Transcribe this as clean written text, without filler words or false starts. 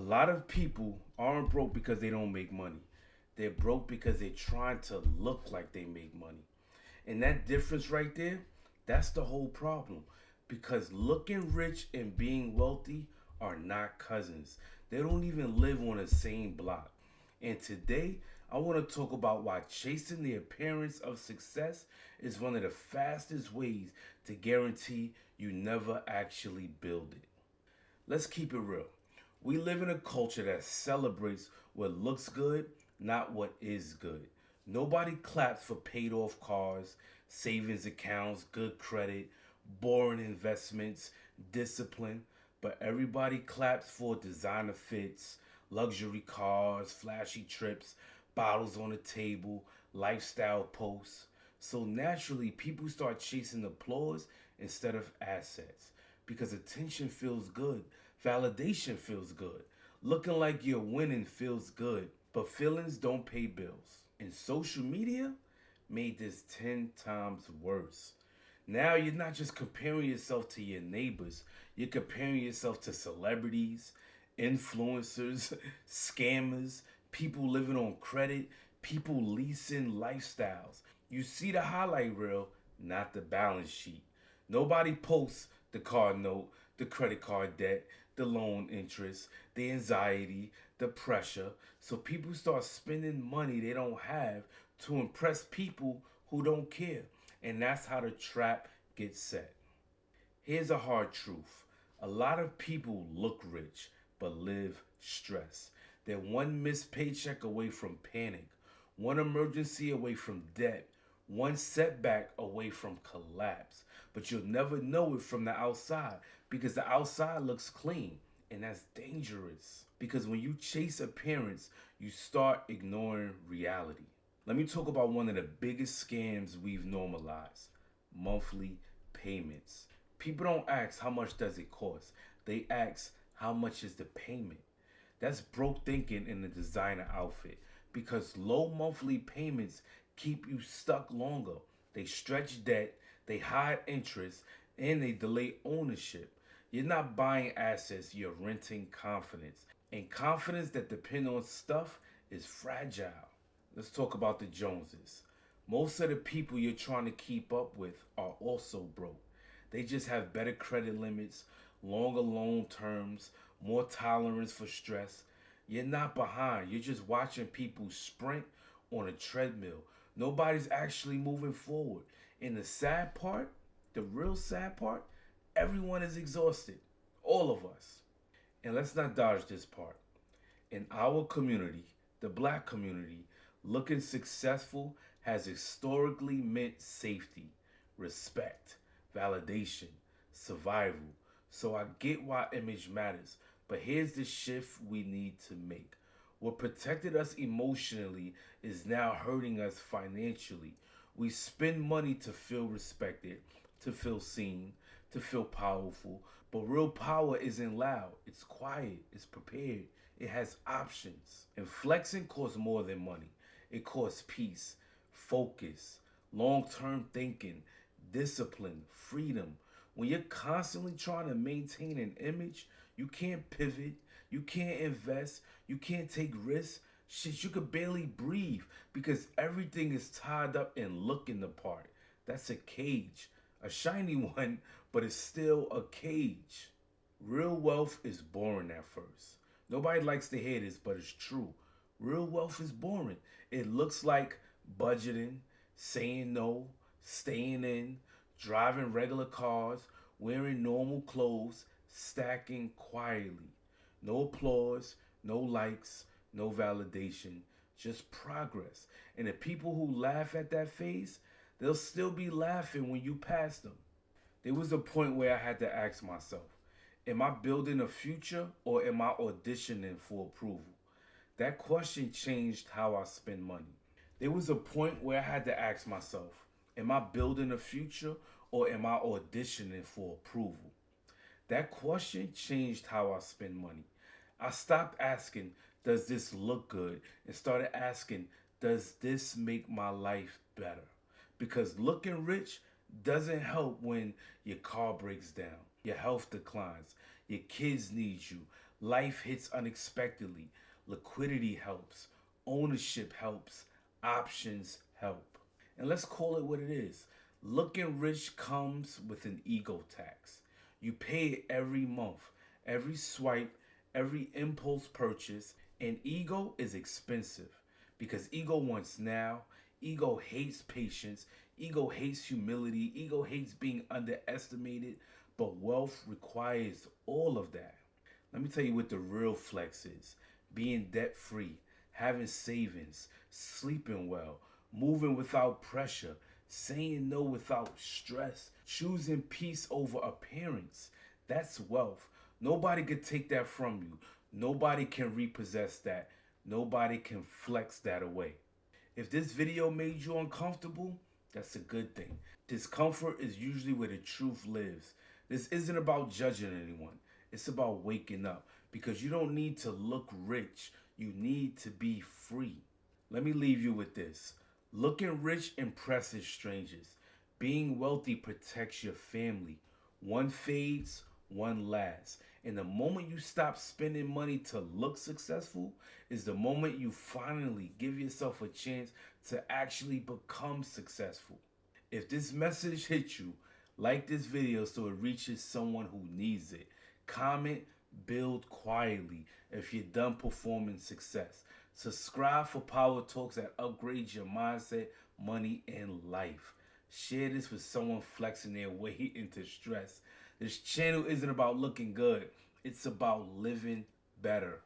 lot of people aren't broke because they don't make money. They're broke because they're trying to look like they make money. And that difference right there, that's the whole problem. Because looking rich and being wealthy are not cousins. They don't even live on the same block. And today, I want to talk about why chasing the appearance of success is one of the fastest ways to guarantee you never actually build it. Let's keep it real. We live in a culture that celebrates what looks good, not what is good. Nobody claps for paid off cars, savings accounts, good credit, boring investments, discipline, but everybody claps for designer fits, luxury cars, flashy trips, bottles on the table, lifestyle posts. So naturally, people start chasing applause instead of assets because attention feels good, validation feels good, looking like you're winning feels good, but feelings don't pay bills. And social media made this 10 times worse. Now you're not just comparing yourself to your neighbors, you're comparing yourself to celebrities, influencers, scammers, people living on credit, people leasing lifestyles. You see the highlight reel, not the balance sheet. Nobody posts the car note, the credit card debt, the loan interest, the anxiety, the pressure. So people start spending money they don't have to impress people who don't care. And that's how the trap gets set. Here's a hard truth. A lot of people look rich but live stressed. They're one missed paycheck away from panic, one emergency away from debt, one setback away from collapse. But you'll never know it from the outside because the outside looks clean. And that's dangerous because when you chase appearance, you start ignoring reality. Let me talk about one of the biggest scams we've normalized: monthly payments. People don't ask how much does it cost. They ask how much is the payment. That's broke thinking in the designer outfit because low monthly payments keep you stuck longer. They stretch debt, they hide interest, and they delay ownership. You're not buying assets, you're renting confidence. And confidence that depends on stuff is fragile. Let's talk about the Joneses. Most of the people you're trying to keep up with are also broke. They just have better credit limits, longer loan terms, more tolerance for stress. You're not behind. You're just watching people sprint on a treadmill. Nobody's actually moving forward. And the sad part, the real sad part, everyone is exhausted. All of us. And let's not dodge this part. In our community, the black community, looking successful has historically meant safety, respect, validation, survival. So I get why image matters, but here's the shift we need to make. What protected us emotionally is now hurting us financially. We spend money to feel respected, to feel seen, to feel powerful, but real power isn't loud. It's quiet, it's prepared, it has options. And flexing costs more than money. It costs peace, focus, long-term thinking, discipline, freedom. When you're constantly trying to maintain an image, you can't pivot, you can't invest, you can't take risks. Shit, you could barely breathe because everything is tied up in looking the part. That's a cage. A shiny one, but it's still a cage. Real wealth is boring at first. Nobody likes to hear this, but it's true. Real wealth is boring. It looks like budgeting, saying no, staying in, driving regular cars, wearing normal clothes, stacking quietly. No applause, no likes, no validation, just progress. And the people who laugh at that phase, they'll still be laughing when you pass them. There was a point where I had to ask myself, am I building a future or am I auditioning for approval? That question changed how I spend money. There was a point where I had to ask myself, am I building a future or am I auditioning for approval? That question changed how I spend money. I stopped asking, does this look good? And started asking, does this make my life better? Because looking rich doesn't help when your car breaks down, your health declines, your kids need you, Life hits unexpectedly. Liquidity helps. Ownership helps. Options help. And let's call it what it is. Looking rich comes with an ego tax. You pay it every month, every swipe, every impulse purchase, and ego is expensive because ego wants now, ego hates patience, ego hates humility, ego hates being underestimated, but wealth requires all of that. Let me tell you what the real flex is: being debt free, having savings, sleeping well, moving without pressure, saying no without stress, choosing peace over appearance. That's wealth. Nobody can take that from you. Nobody can repossess that. Nobody can flex that away. If this video made you uncomfortable, that's a good thing. Discomfort is usually where the truth lives. This isn't about judging anyone. It's about waking up because you don't need to look rich. You need to be free. Let me leave you with this. Looking rich impresses strangers. Being wealthy protects your family. One fades, one lasts. And the moment you stop spending money to look successful is the moment you finally give yourself a chance to actually become successful. If this message hit you, like this video so it reaches someone who needs it. Comment, build quietly if you're done performing success. Subscribe for power talks that upgrade your mindset, money, and life. Share this with someone flexing their way into stress. This channel isn't about looking good. It's about living better.